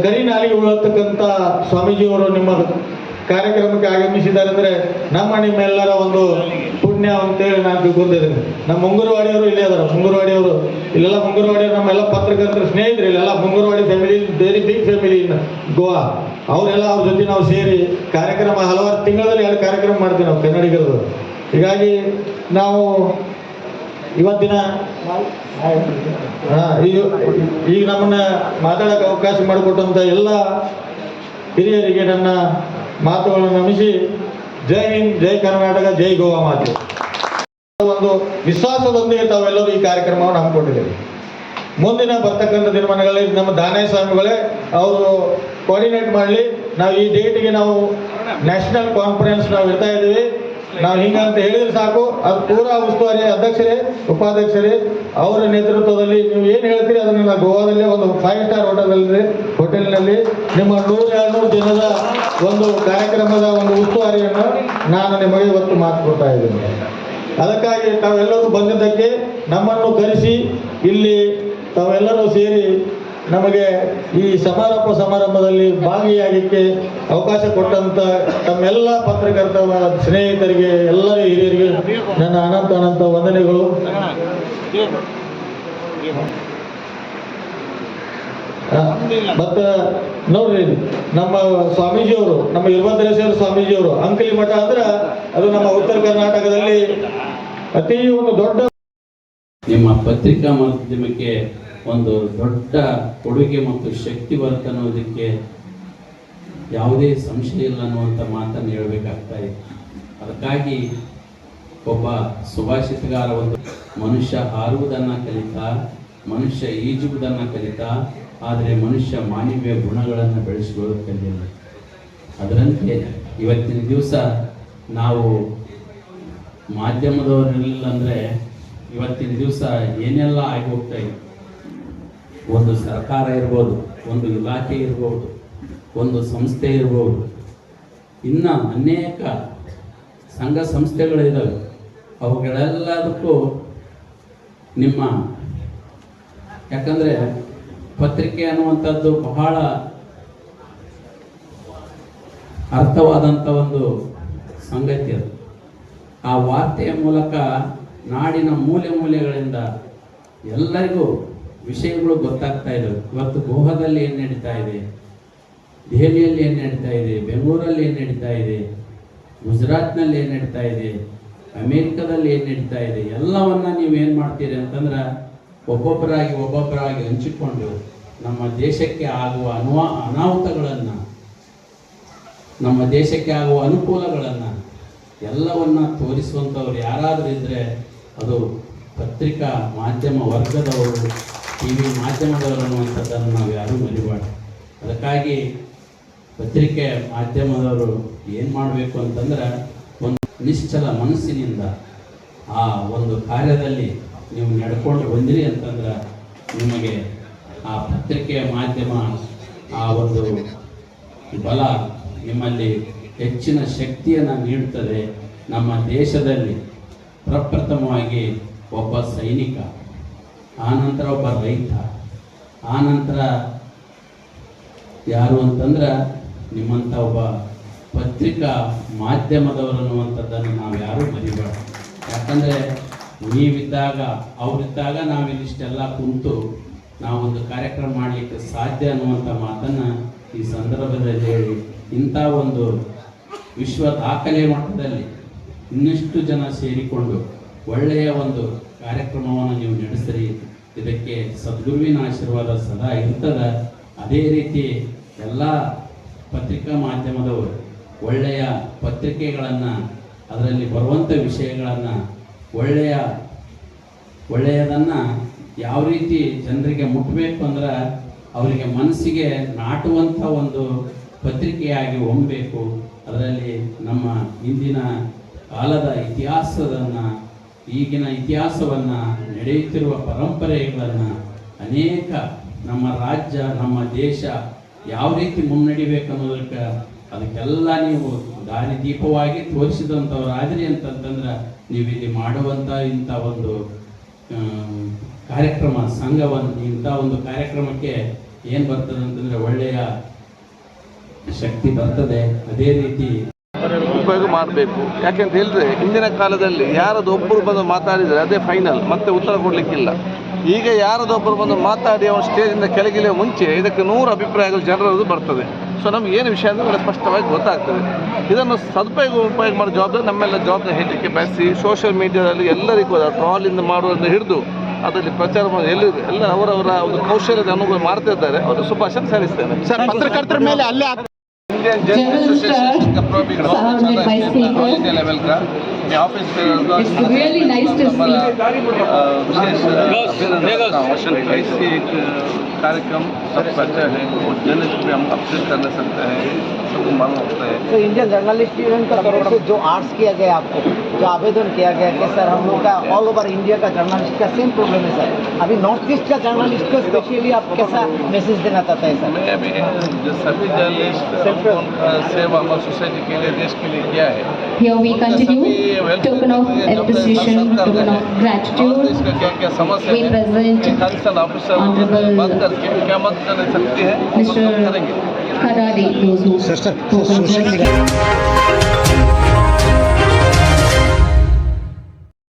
ಕರಿ ನಾಲಿಗೆ ಉಳ್ಳತಕ್ಕಂಥ ಸ್ವಾಮೀಜಿಯವರು ನಿಮ್ಮ ಕಾರ್ಯಕ್ರಮಕ್ಕೆ ಆಗಮಿಸಿದ್ದಾರೆ ಅಂದರೆ ನಿಮ್ಮೆಲ್ಲರ ಒಂದು ಪುಣ್ಯ ಅಂತೇಳಿ ನಾನು ತಿಳ್ಕೊಂಡಿದ್ದೀನಿ. ನಮ್ಮ ಮುಂಗುರುವಾಡಿಯವರು ಇಲ್ಲೇ ಅದಾರ. ಮುಂಗುರುವಾಡಿಯವರು ಇಲ್ಲೆಲ್ಲ ಮುಂಗುರುವಾಡಿಯವರು ನಮ್ಮೆಲ್ಲ ಪತ್ರಕರ್ತರ ಸ್ನೇಹಿತರು. ಇಲ್ಲೆಲ್ಲ Mungurwadi family very big family in Goa. ಅವರೆಲ್ಲ ಅವ್ರ ಜೊತೆ ನಾವು ಸೇರಿ ಕಾರ್ಯಕ್ರಮ ಹಲವಾರು ತಿಂಗಳಲ್ಲಿ 2 ಕಾರ್ಯಕ್ರಮ ಮಾಡ್ತೀವಿ ನಾವು ಕನ್ನಡಿಗರದು. ಹೀಗಾಗಿ ನಾವು ಇವತ್ತಿನ ಈಗ ನಮ್ಮನ್ನ ಮಾತಾಡೋಕ್ಕೆ ಅವಕಾಶ ಮಾಡಿಕೊಟ್ಟಂಥ ಎಲ್ಲ ಹಿರಿಯರಿಗೆ ನನ್ನ ಮಾತುಗಳನ್ನು ನಮಿಸಿ ಜೈ ಹಿಂದ್, ಜೈ ಕರ್ನಾಟಕ, ಜೈ ಗೋವಾ ಮಾತು. ಒಂದು ವಿಶ್ವಾಸದೊಂದಿಗೆ ತಾವೆಲ್ಲರೂ ಈ ಕಾರ್ಯಕ್ರಮವನ್ನು ಹಮ್ಮಿಕೊಂಡಿದ್ದೇವೆ. ಮುಂದಿನ ಬರ್ತಕ್ಕಂಥ ದಿನಮಾನಗಳಲ್ಲಿ ನಮ್ಮ ದಾನಯ್ಯ ಸ್ವಾಮಿಗಳೇ ಅವರು ಕೋಆರ್ಡಿನೇಟ್ ಮಾಡಲಿ. ನಾವು ಈ ಡೇಟಿಗೆ ನಾವು ನ್ಯಾಷನಲ್ ಕಾನ್ಫರೆನ್ಸ್ ನಾವು ಇರ್ತಾ ಇದ್ದೀವಿ. ನಾವು ಹಿಂಗಂತ ಹೇಳಿದ್ರೆ ಸಾಕು, ಅದು ಪೂರಾ ಉಸ್ತುವಾರಿ ಅಧ್ಯಕ್ಷರೇ, ಉಪಾಧ್ಯಕ್ಷರೇ ಅವರ ನೇತೃತ್ವದಲ್ಲಿ ನೀವು ಏನು ಹೇಳ್ತೀರಿ ಅದನ್ನು ನಾವು ಗೋವಾದಲ್ಲಿ ಒಂದು 5 ಸ್ಟಾರ್ ಹೋಟೆಲ್ನಲ್ಲಿ ನಿಮ್ಮ 100-200 ಜನದ ಒಂದು ಕಾರ್ಯಕ್ರಮದ ಒಂದು ಉಸ್ತುವಾರಿಯನ್ನು ನಾನು ನಿಮಗೆ ಇವತ್ತು ಮಾತು ಕೊಡ್ತಾ ಇದ್ದೀನಿ. ಅದಕ್ಕಾಗಿ ತಾವೆಲ್ಲರೂ ಬಂದಿದ್ದಕ್ಕೆ, ನಮ್ಮನ್ನು ಕರೆಸಿ ಇಲ್ಲಿ ತಾವೆಲ್ಲರೂ ಸೇರಿ ನಮಗೆ ಈ ಸಮಾರೋಪ ಸಮಾರಂಭದಲ್ಲಿ ಭಾಗಿಯಾಗಲಿಕ್ಕೆ ಅವಕಾಶ ಕೊಟ್ಟಂತ ತಮ್ಮೆಲ್ಲ ಪತ್ರಕರ್ತ ಸ್ನೇಹಿತರಿಗೆ, ಎಲ್ಲರ ಹಿರಿಯರಿಗೆ ನನ್ನ ಅನಂತ ವಂದನೆಗಳು. ಮತ್ತು ನೋಡ್ರಿ, ನಮ್ಮ ಸ್ವಾಮೀಜಿಯವರು, ನಮ್ಮ ವೀರಭದ್ರೇಶ್ವರ ಸ್ವಾಮೀಜಿಯವರು ಅಂಕಲಿ ಮಠ ಅಂದ್ರೆ ಅದು ನಮ್ಮ ಉತ್ತರ ಕರ್ನಾಟಕದಲ್ಲಿ ಅತಿ ಒಂದು ದೊಡ್ಡ. ನಿಮ್ಮ ಪತ್ರಿಕಾ ಮಾಧ್ಯಮಕ್ಕೆ ಒಂದು ದೊಡ್ಡ ಕೊಡುಗೆ ಮತ್ತು ಶಕ್ತಿ ಬರುತ್ತೆ ಅನ್ನೋದಕ್ಕೆ ಯಾವುದೇ ಸಂಶಯ ಇಲ್ಲ ಅನ್ನುವಂಥ ಮಾತನ್ನು ಹೇಳಬೇಕಾಗ್ತಾ ಇದೆ. ಅದಕ್ಕಾಗಿ ಒಬ್ಬ ಸುಭಾಷಿತಗಾರ ಒಂದು ಮನುಷ್ಯ ಹಾರುವುದನ್ನು ಕಲಿತಾ, ಮನುಷ್ಯ ಈಜುವುದನ್ನು ಕಲಿತಾ, ಆದರೆ ಮನುಷ್ಯ ಮಾನವೀಯ ಗುಣಗಳನ್ನು ಬೆಳೆಸಿಕೊಳ್ಳೋದು ಕಲಿಯಲ್ಲ. ಅದರಂತೆ ಇವತ್ತಿನ ದಿವಸ ನಾವು ಮಾಧ್ಯಮದವರಿಲ್ಲ ಅಂದರೆ ಇವತ್ತಿನ ದಿವಸ ಏನೆಲ್ಲ ಆಗಿ ಹೋಗ್ತಾ ಇದೆ. ಒಂದು ಸರ್ಕಾರ ಇರ್ಬೋದು, ಒಂದು ಇಲಾಖೆ ಇರ್ಬೋದು, ಒಂದು ಸಂಸ್ಥೆ ಇರ್ಬೋದು, ಇನ್ನು ಅನೇಕ ಸಂಘ ಸಂಸ್ಥೆಗಳಿದ್ದಾವೆ. ಅವುಗಳೆಲ್ಲದಕ್ಕೂ ನಿಮ್ಮ, ಯಾಕಂದರೆ ಪತ್ರಿಕೆ ಅನ್ನುವಂಥದ್ದು ಬಹಳ ಅರ್ಥವಾದಂಥ ಒಂದು ಸಂಗತಿ. ಅದು ಆ ವಾರ್ತೆಯ ಮೂಲಕ ನಾಡಿನ ಮೂಲೆ ಮೂಲೆಗಳಿಂದ ಎಲ್ಲರಿಗೂ ವಿಷಯಗಳು ಗೊತ್ತಾಗ್ತಾ ಇದ್ದಾವೆ. ಇವತ್ತು ಗೋವಾದಲ್ಲಿ ಏನು ನಡೀತಾ ಇದೆ, ದೆಹಲಿಯಲ್ಲಿ ಏನು ನಡೀತಾ ಇದೆ, ಬೆಂಗಳೂರಲ್ಲಿ ಏನು ನಡೀತಾ ಇದೆ, ಗುಜರಾತ್ನಲ್ಲಿ ಏನು ನಡೀತಾ ಇದೆ, ಅಮೇರಿಕಾದಲ್ಲಿ ಏನು ನಡೀತಾ ಇದೆ, ಎಲ್ಲವನ್ನ ನೀವೇನು ಮಾಡ್ತೀರಿ ಅಂತಂದ್ರೆ ಒಬ್ಬೊಬ್ಬರಾಗಿ ಹಂಚಿಕೊಂಡು ನಮ್ಮ ದೇಶಕ್ಕೆ ಆಗುವ ಅನಾಹುತಗಳನ್ನು, ನಮ್ಮ ದೇಶಕ್ಕೆ ಆಗುವ ಅನುಕೂಲಗಳನ್ನು ಎಲ್ಲವನ್ನ ತೋರಿಸುವಂಥವ್ರು ಯಾರಾದರೂ ಇದ್ದರೆ ಅದು ಪತ್ರಿಕಾ ಮಾಧ್ಯಮ ವರ್ಗದವರು, TV ಮಾಧ್ಯಮದವರು ಅನ್ನುವಂಥದ್ದನ್ನು ನಾವು ಯಾರೂ ಮರಿಬಾರ್ದು. ಅದಕ್ಕಾಗಿ ಪತ್ರಿಕೆ ಮಾಧ್ಯಮದವರು ಏನು ಮಾಡಬೇಕು ಅಂತಂದ್ರೆ ಒಂದು ನಿಶ್ಚಲ ಮನಸ್ಸಿನಿಂದ ಆ ಒಂದು ಕಾರ್ಯದಲ್ಲಿ ನೀವು ನಡ್ಕೊಂಡು ಬಂದಿರಿ ಅಂತಂದ್ರೆ ನಿಮಗೆ ಆ ಪತ್ರಿಕೆಯ ಮಾಧ್ಯಮ ಆ ಒಂದು ಬಲ ನಿಮ್ಮಲ್ಲಿ ಹೆಚ್ಚಿನ ಶಕ್ತಿಯನ್ನು ನೀಡುತ್ತದೆ. ನಮ್ಮ ದೇಶದಲ್ಲಿ ಪ್ರಪ್ರಥಮವಾಗಿ ಒಬ್ಬ ಸೈನಿಕ, ಆನಂತರ ಒಬ್ಬ ರೈತ, ಆನಂತರ ಯಾರು ಅಂತಂದ್ರೆ ನಿಮ್ಮಂಥ ಒಬ್ಬ ಪತ್ರಿಕಾ ಮಾಧ್ಯಮದವರು ಅನ್ನುವಂಥದ್ದನ್ನು ನಾವು ಯಾರೂ ಮರಿಬಾರ್ದು. ಯಾಕಂದರೆ ನೀವಿದ್ದಾಗ, ಅವರಿದ್ದಾಗ ನಾವಿಲ್ಲಿಷ್ಟೆಲ್ಲ ಕುಂತು ನಾವೊಂದು ಕಾರ್ಯಕ್ರಮ ಮಾಡಲಿಕ್ಕೆ ಸಾಧ್ಯ ಅನ್ನುವಂಥ ಮಾತನ್ನು ಈ ಸಂದರ್ಭದಲ್ಲಿ ಹೇಳಿ, ಇಂಥ ಒಂದು ವಿಶ್ವ ದಾಖಲೆ ಮಟ್ಟದಲ್ಲಿ ಇನ್ನಷ್ಟು ಜನ ಸೇರಿಕೊಂಡು ಒಳ್ಳೆಯ ಒಂದು ಕಾರ್ಯಕ್ರಮವನ್ನು ನೀವು ನಡೆಸಿರಿ. ಇದಕ್ಕೆ ಸದ್ಗುರುವಿನ ಆಶೀರ್ವಾದ ಸದಾ ಇರ್ತದೆ. ಅದೇ ರೀತಿ ಎಲ್ಲ ಪತ್ರಿಕಾ ಮಾಧ್ಯಮದವರು ಒಳ್ಳೆಯ ಪತ್ರಿಕೆಗಳನ್ನು, ಅದರಲ್ಲಿ ಬರುವಂಥ ವಿಷಯಗಳನ್ನು, ಒಳ್ಳೆಯದನ್ನು ಯಾವ ರೀತಿ ಜನರಿಗೆ ಮುಟ್ಟಬೇಕು ಅಂದ್ರೆ ಅವರಿಗೆ ಮನಸ್ಸಿಗೆ ನಾಟುವಂಥ ಒಂದು ಪತ್ರಿಕೆಯಾಗಿ ಹೊಮ್ಮಬೇಕು. ಅದರಲ್ಲಿ ನಮ್ಮ ಹಿಂದಿನ ಕಾಲದ ಇತಿಹಾಸವನ್ನು, ಈಗಿನ ಇತಿಹಾಸವನ್ನು, ನಡೆಯುತ್ತಿರುವ ಪರಂಪರೆಗಳನ್ನು, ಅನೇಕ ನಮ್ಮ ರಾಜ್ಯ, ನಮ್ಮ ದೇಶ ಯಾವ ರೀತಿ ಮುನ್ನಡಿಬೇಕನ್ನೋದಕ್ಕೆ ಅದಕ್ಕೆಲ್ಲ ನೀವು ದಾರಿದೀಪವಾಗಿ ತೋರಿಸಿದಂಥವ್ರಾದ್ರಿ ಅಂತಂತಂದ್ರೆ ನೀವು ಇಲ್ಲಿ ಮಾಡುವಂಥ ಇಂಥ ಒಂದು ಕಾರ್ಯಕ್ರಮ, ಸಂಘವನ್ನು, ಇಂಥ ಒಂದು ಕಾರ್ಯಕ್ರಮಕ್ಕೆ ಏನು ಬರ್ತದೆ ಅಂತಂದರೆ ಒಳ್ಳೆಯ ಶಕ್ತಿ ಬರ್ತದೆ. ಅದೇ ರೀತಿ ಉಪಯೋಗ ಮಾಡಬೇಕು. ಯಾಕೆಂತ ಹೇಳಿದ್ರೆ ಹಿಂದಿನ ಕಾಲದಲ್ಲಿ ಯಾರದೊಬ್ಬರು ಬಂದು ಮಾತಾಡಿದರೆ ಅದೇ ಫೈನಲ್, ಮತ್ತೆ ಉತ್ತರ ಕೊಡಲಿಕ್ಕಿಲ್ಲ. ಈಗ ಯಾರದೊಬ್ಬರು ಬಂದು ಮಾತಾಡಿ ಅವನು ಸ್ಟೇಜಿಂದ ಕೆಳಗಿಳಿಯ ಮುಂಚೆ ಇದಕ್ಕೆ 100 ಅಭಿಪ್ರಾಯಗಳು ಜನರದ್ದು ಬರ್ತದೆ. ಸೊ ನಮ್ಗೆ ಏನು ವಿಷಯ ಅಂದರೆ ಒಳ್ಳೆ ಸ್ಪಷ್ಟವಾಗಿ ಗೊತ್ತಾಗ್ತದೆ. ಇದನ್ನು ಉಪಯೋಗ ಮಾಡೋ ಜವಾಬ್ದಾರಿ ನಮ್ಮೆಲ್ಲ ಜವಾಬ್ದಾರಿ ಹೇಳಲಿಕ್ಕೆ ಬಯಸಿ ಸೋಷಿಯಲ್ ಮೀಡಿಯಾದಲ್ಲಿ ಎಲ್ಲರಿಗೂ ಟ್ರಾಲಿಂದ ಮಾಡುವುದನ್ನು ಹಿಡಿದು ಅದರಲ್ಲಿ ಪ್ರಚಾರ ಮಾಡಿ ಎಲ್ಲ ಅವರವರ ಒಂದು ಕೌಶಲ್ಯದ ಅನುಭವ ಮಾಡ್ತಾ ಇದ್ದಾರೆ. ಅವರು ಶುಭಾಶಯ ಸಲ್ಲಿಸ್ತೇನೆ. ಪತ್ರಕರ್ತರ ಮೇಲೆ ಅಲ್ಲೇ इंडियन जर्नलिस्ट एसोसिएशन का programme surrounded by speakers. Level का मैं office It's really nice to see. ऐसी एक कार्यक्रम सबसे अच्छा है और जर्नलिस्ट पे हम अपडेट करना सकते हैं. सबको मालूम होता है। तो इंडियन जर्नलिस्ट यूनियन का तरफ से जो आर्ट्स किया गया आपको, जो आवेदन किया गया कि सर हम लोग का ऑल ओवर इंडिया का जर्नलिस्ट का सेम प्रॉब्लम है सर, अभी नॉर्थ ईस्ट का जर्नलिस्ट को स्पेशली आप कैसा मैसेज देना चाहते हैं सर? मैं अभी जो सभी जर्नलिस्ट उनका सेवा हमारी सोसाइटी के लिए, देश के लिए किया है। Here we continue, token of appreciation, token of gratitude. इसका क्या क्या समस्या We है, present कंसर्न ऑफिसर Honorable बात करके क्या मदद कर सकते हैं, Mr. करेंगे। Kadari, those who spoke.